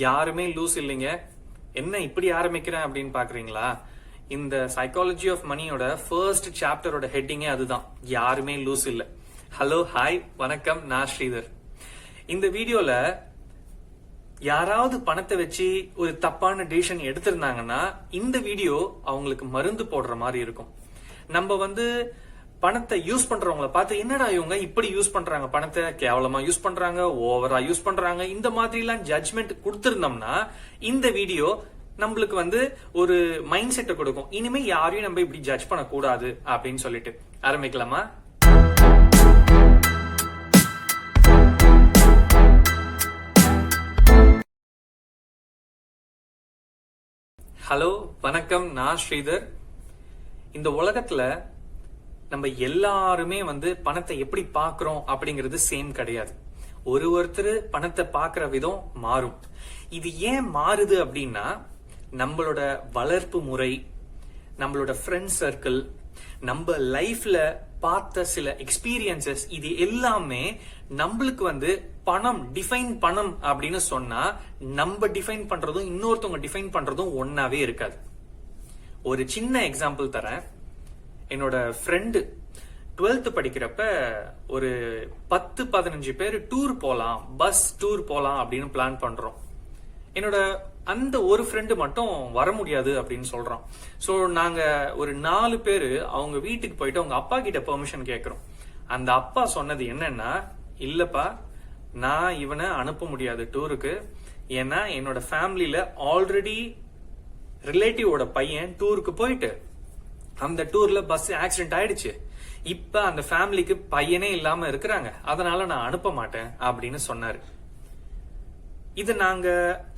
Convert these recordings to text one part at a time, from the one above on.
யாருமே லூஸ் இல்லைங்க. என்ன இப்படி ஆரம்பிக்கிறேன் அப்படின்னு பாக்குறீங்களா? இந்த சைக்காலஜி ஆஃப் மணியோட ஃபர்ஸ்ட் சாப்டரோட ஹெட்டிங்கே அதுதான், யாருமே லூஸ் இல்ல. ஹலோ, ஹாய், வணக்கம், நான் ஸ்ரீதர். இந்த வீடியோல யாராவது பணத்தை வச்சு ஒரு தப்பான டிசிஷன் எடுத்திருந்தாங்கன்னா இந்த வீடியோ அவங்களுக்கு மருந்து போடுற மாதிரி இருக்கும். நம்ம பணத்தை யூஸ் பண்றவங்களை பார்த்து என்னடா இவங்க இப்படி யூஸ் பண்றாங்க, பணத்தை கேவலமா யூஸ் பண்றாங்க, ஓவரா யூஸ் பண்றாங்க, இந்த மாதிரி எல்லாம் ஜட்ஜ்மெண்ட் கொடுத்திருந்தோம்னா இந்த வீடியோ நம்மளுக்கு ஒரு மைண்ட் செட்டை கொடுக்கும். இனிமே யாரையும் நம்ம இப்படி ஜட்ஜ் பண்ணக்கூடாது அப்படின்னு சொல்லிட்டு ஆரம்பிக்கலாமா? ஹலோ, வணக்கம், நான் ஸ்ரீதர். இந்த உலகத்துல நம்ம எல்லாருமே பணத்தை எப்படி பாக்குறோம் அப்படிங்கிறது சேம் கிடையாது. ஒருத்தர் பணத்தை பாக்குற விதம் மாறும். இது ஏன் மாறுது அப்படின்னா நம்மளோட வளர்ப்பு முறை, நம்மளோட ஃப்ரெண்ட் சர்க்கிள், நம்ம லைஃப்ல பார்த்த சில எக்ஸ்பீரியன்சஸ், இது எல்லாமே நம்மளுக்கு பணம் டிஃபைன் பணம் அப்படின்னு சொன்னா நம்ம டிஃபைன் பண்றதும் இன்னொருத்தவங்க டிஃபைன் பண்றதும் ஒன்னாவே இருக்காது. ஒரு சின்ன எக்ஸாம்பிள் தரேன். என்னோட ஃப்ரெண்டு 12th படிக்கிறப்ப ஒரு 10-15 பேர் டூர் போலாம், பஸ் டூர் போலாம் அப்படின்னு பிளான் பண்றோம். என்னோட அந்த ஒரு ஃப்ரெண்டு மட்டும் வர முடியாது அப்படின்னு சொல்றோம். சோ நாங்க ஒரு 4 பேரு அவங்க வீட்டுக்கு போயிட்டு அவங்க அப்பா கிட்ட பெர்மிஷன் கேட்கிறோம். அந்த அப்பா சொன்னது என்னன்னா, இல்லப்பா, நான் இவனை அனுப்ப முடியாது டூருக்கு. ஏன்னா என்னோட ஃபேமிலியில ஆல்ரெடி ரிலேட்டிவோட பையன் டூருக்கு போயிட்டு அந்த டூர்ல பஸ் ஆக்சிடென்ட் ஆயிடுச்சு. இப்ப அந்த ஃபேமிலிக்கு பையனே இல்லாம இருக்கிறாங்க, அதனால நான் அனுப்ப மாட்டேன் அப்படின்னு சொன்னாரு. இது நாங்க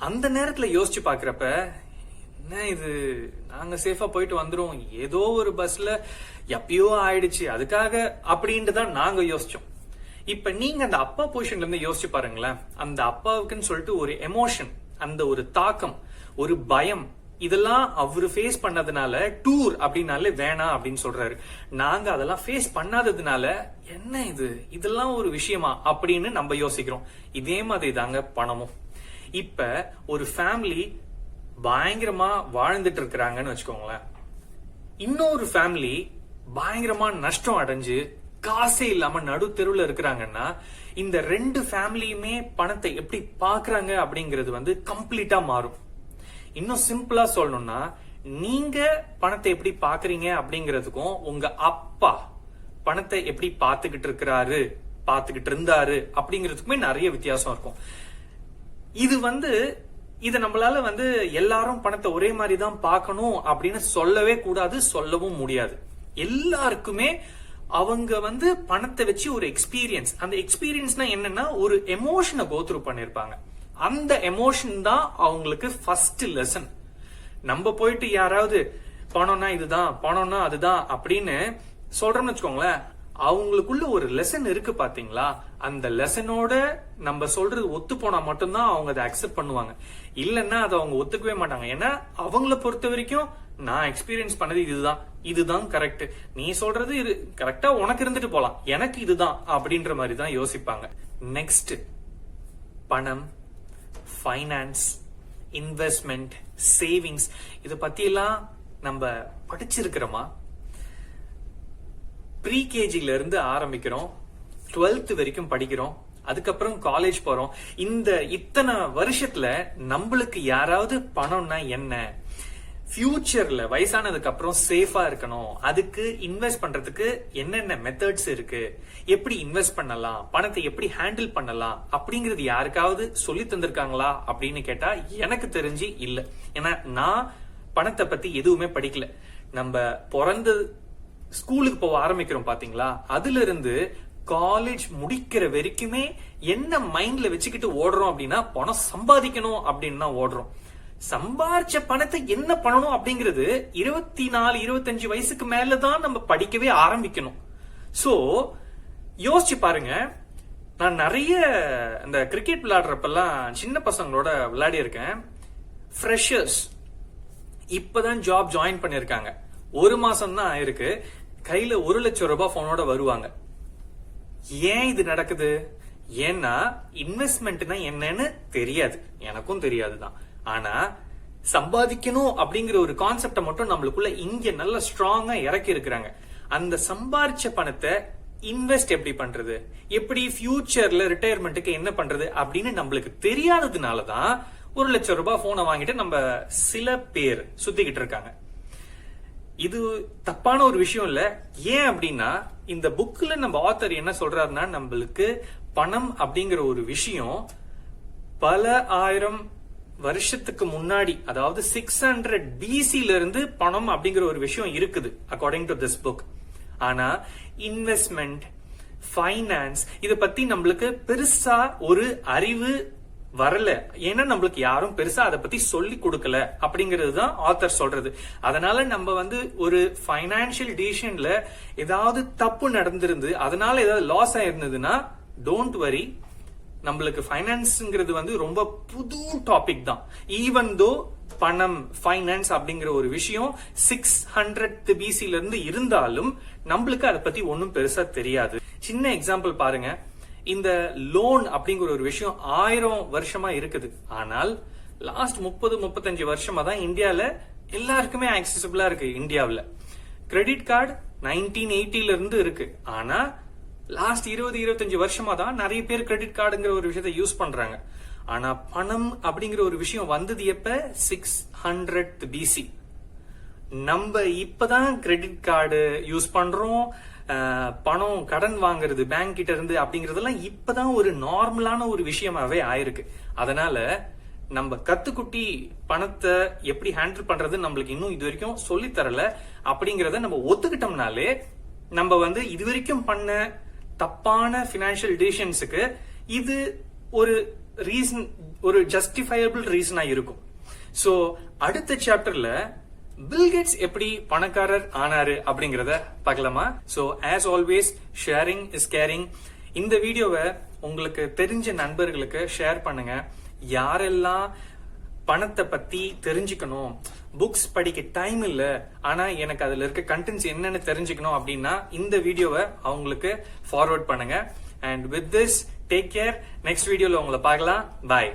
அந்த நேரத்துல யோசிச்சு பாக்குறப்ப, என்ன இது, நாங்க சேஃபா போயிட்டு வந்துரும், ஏதோ ஒரு பஸ்ல எப்பயோ ஆயிடுச்சு அதுக்காக அப்படின்ட்டு தான் நாங்க யோசிச்சோம். இப்ப நீங்க அந்த அப்பா பொசிஷன்ல இருந்து யோசிச்சு பாருங்களேன். அந்த அப்பாவுக்குன்னு சொல்லிட்டு ஒரு எமோஷன், அந்த ஒரு தாக்கம், ஒரு பயம், இதெல்லாம் அவரு ஃபேஸ் பண்ணதுனால டூர் அப்படின்னாலே வேணாம் அப்படின்னு சொல்றாரு. நாங்க அதெல்லாம் ஃபேஸ் பண்ணாததுனால என்ன இது, இதெல்லாம் ஒரு விஷயமா அப்படின்னு நம்ம யோசிக்கிறோம். இதே மாதிரி தாங்க பணமும். இப்ப ஒரு ஃபேமிலி பயங்கரமா வாழ்ந்துட்டு இருக்கிறாங்கன்னு வச்சுக்கோங்களேன். இன்னொரு ஃபேமிலி பயங்கரமா நஷ்டம் அடைஞ்சு காசே இல்லாம நடு தெருவுல இருக்கிறாங்கன்னா இந்த 2 ஃபேமிலியுமே பணத்தை எப்படி பாக்குறாங்க அப்படிங்கிறது கம்ப்ளீட்டா மாறும். இன்னும் சிம்பிளா சொல்லணும்னா, நீங்க பணத்தை எப்படி பாக்குறீங்க அப்படிங்கிறதுக்கும் உங்க அப்பா பணத்தை எப்படி பாத்துக்கிட்டு இருந்தாரு அப்படிங்கிறதுக்குமே நிறைய வித்தியாசம் இருக்கும். இது நம்மளால எல்லாரும் பணத்தை ஒரே மாதிரி தான் பார்க்கணும் அப்படின்னு சொல்லவே கூடாது, சொல்லவும் முடியாது. எல்லாருக்குமே அவங்க பணத்தை வச்சு ஒரு எக்ஸ்பீரியன்ஸ், அந்த எக்ஸ்பீரியன்ஸ்னா என்னன்னா ஒரு எமோஷனை கோத்ரூ பண்ணிருப்பாங்க. அந்த எமோஷன் தான் அவங்களுக்கு ஃபர்ஸ்ட் லெசன். நம்ம போயிட்டு யாராவது பணம்னா இதுதான், பணம்னா அதுதான் அப்படின்னு சொல்றோம்னு வச்சுக்கோங்களேன், அவங்களுக்குள்ள ஒரு லெசன் இருக்கு பாத்தீங்களா? அந்த லெசனோட நம்ம சொல்றது ஒத்து போனா மட்டும்தான் அவங்க அதை அக்செப்ட் பண்ணுவாங்க. இல்லன்னா அதை அவங்க ஒத்துக்கவே மாட்டாங்க. ஏன்னா அவங்கள பொறுத்த வரைக்கும் நான் எக்ஸ்பீரியன்ஸ் பண்ணது இதுதான் கரெக்ட், நீ சொல்றது இது கரெக்டா உனக்கு இருந்துட்டு போலாம், எனக்கு இதுதான் அப்படின்ற மாதிரி தான் யோசிப்பாங்க. நெக்ஸ்ட், பணம், ஃபைனான்ஸ், இன்வெஸ்ட்மெண்ட், சேவிங்ஸ், இத பத்தி எல்லாம் நம்ம படிச்சிருக்கிறோமா? ப்ரீ கேஜில இருந்து ஆரம்பிக்கிறோம், 12th வரைக்கும் படிக்கிறோம், அதுக்கப்புறம் காலேஜ் போறோம். இந்த இத்தனை வருஷத்துல நம்மளுக்கு யாராவது பணம்னா என்ன, ஃபியூச்சர்ல வயசானதுக்கு அப்புறம் சேஃபா இருக்கணும், அதுக்கு இன்வெஸ்ட் பண்றதுக்கு என்னென்ன மெத்தட்ஸ் இருக்கு, எப்படி இன்வெஸ்ட் பண்ணலாம், பணத்தை எப்படி ஹேண்டில் பண்ணலாம் அப்படிங்கறது யாருக்காவது சொல்லி தந்திருக்காங்களா அப்படின்னு கேட்டா எனக்கு தெரிஞ்சு இல்ல. ஏன்னா நான் பணத்தை பத்தி எதுவுமே படிக்கல. நம்ம பிறந்த ஸ்கூலுக்கு போக ஆரம்பிக்கிறோம் பாத்தீங்களா, அதுல இருந்து காலேஜ் முடிக்கிற வரைக்குமே என்ன மைண்ட்ல வச்சுக்கிட்டு ஓடுறோம் அப்படின்னா பணம் சம்பாதிக்கணும் அப்படின்னு தான் ஓடுறோம். சம்பாரிச்ச பணத்தை என்ன பண்ணணும் அப்படிங்கிறது 24-25 வயசுக்கு மேலதான் நம்ம படிக்கவே ஆரம்பிக்கணும். சோ யோசிச்சு பாருங்க. நான் நிறைய இந்த கிரிக்கெட் விளையாடுறப்பெல்லாம் சின்ன பசங்களோட விளையாடி இருக்கேன். ஃப்ரெஷர்ஸ் இப்பதான் ஜாப் ஜாயின் பண்ணிருக்காங்க, 1 மாசம் தான் ஆயிருக்கு, கையில 1 லட்சம் ரூபாய் போனோட வருவாங்க. ஏன் இது நடக்குது? ஏன்னா இன்வெஸ்ட்மெண்ட்னா என்னன்னு தெரியாது, எனக்கும் தெரியாதுதான். ஆனா சம்பாதிக்கணும் அப்படிங்கிற ஒரு கான்செப்ட மட்டும் நம்மளுக்குள்ள இங்க நல்ல ஸ்ட்ராங்கா இறக்கி இருக்கிறாங்க. அந்த சம்பாரிச்ச பணத்தை இன்வெஸ்ட் எப்படி பண்றது, எப்படி ஃபியூச்சர்ல ரிட்டையர்மெண்ட்டுக்கு என்ன பண்றது அப்படின்னு நம்மளுக்கு தெரியாததுனாலதான் 1 லட்சம் ரூபாய் போனை வாங்கிட்டு நம்ம சில பேர் சுத்திக்கிட்டு இருக்காங்க. இது தப்பான ஒரு விஷயம் இல்ல. ஏன் அப்படின்னா இந்த புக்ல நம்ம ஆத்தர் என்ன சொல்றாருன்னா, நம்மளுக்கு பணம் அப்படிங்கிற ஒரு விஷயம் பல ஆயிரம் வருஷத்துக்கு முன்னாடி, அதாவது 600 BCல இருந்து பணம் அப்படிங்கிற ஒரு விஷயம் இருக்குது அக்கார்டிங் டு திஸ் புக். ஆனா இன்வெஸ்ட்மெண்ட், ஃபைனான்ஸ் இத பத்தி நம்மளுக்கு பெருசா ஒரு அறிவு வரல. ஏன்னா நம்மளுக்கு யாரும் பெருசா அதை பத்தி சொல்லி கொடுக்கல அப்படிங்கிறது தான் ஆத்தர் சொல்றது. அதனால நம்ம ஒரு ஃபைனான்சியல் டிசிஷன்ல ஏதாவது தப்பு நடந்திருந்து அதனால ஏதாவது லாஸ் ஆயிருந்ததுன்னா டோன்ட் வரி, நம்மளுக்கு ஃபைனான்ஸ்ங்கிறது ரொம்ப புது டாபிக் தான். ஈவன் தோ பணம், ஃபைனான்ஸ் அப்படிங்கிற ஒரு விஷயம் 600 BCல இருந்து இருந்தாலும் நம்மளுக்கு அதை பத்தி ஒன்னும் பெருசா தெரியாது. சின்ன எக்ஸாம்பிள் பாருங்க, இந்த லோன் அப்படிங்கிற ஒரு விஷயம் 1000 வருஷமா இருக்குது. ஆனால் லாஸ்ட் 30-35 வருஷமா தான் இந்தியால எல்லாருக்குமே ஆக்சசிபிளா இருக்கு. இந்தியாவில் கிரெடிட் கார்டு 1980ல இருந்து இருக்கு. ஆனா லாஸ்ட் 20-25 வருஷமா தான் நிறைய பேர் கிரெடிட் கார்டுங்கிற ஒரு விஷயத்தை யூஸ் பண்றாங்க. ஆனா பணம் அப்படிங்கிற ஒரு விஷயம் வந்தது எப்ப? 600 BC. நம்ம இப்பதான் கிரெடிட் கார்டு யூஸ் பண்றோம், பணம் கடன் வாங்குறது பேங்க் கிட்ட இருந்து அப்படிங்கறதெல்லாம் இப்பதான் ஒரு நார்மலான ஒரு விஷயமாவே ஆயிருக்கு. அதனால நம்ம கத்துக்குட்டி பணத்தை எப்படி ஹேண்டில் பண்றது நம்மளுக்கு இன்னும் இது வரைக்கும் சொல்லி தரல. அப்படிங்கறத நம்ம ஒத்துக்கிட்டோம்னாலே நம்ம இது வரைக்கும் பண்ண தப்பான பினான்சியல் டிசிஷன்ஸுக்கு இது ஒரு ரீசன், ஒரு ஜஸ்டிஃபையபிள் ரீசனா இருக்கும். சோ அடுத்த சாப்டர்ல பில்கேட்ஸ் எப்படி பணக்காரர் ஆனாரு அப்படிங்கறத பார்க்கலாமா? So as always sharing is caring. இந்த வீடியோவை உங்களுக்கு தெரிஞ்ச நண்பர்களுக்கு ஷேர் பண்ணுங்க. யாரெல்லாம் பணத்தை பத்தி தெரிஞ்சுக்கணும், புக்ஸ் படிக்க டைம் இல்ல ஆனா எனக்கு அதுல இருக்க கண்டென்ட்ஸ் என்னன்னு தெரிஞ்சுக்கணும் அப்படின்னா இந்த வீடியோவை அவங்களுக்கு ஃபார்வர்ட் பண்ணுங்க. And with this take care. Next வீடியோல உங்களை பார்க்கலாம். பாய்.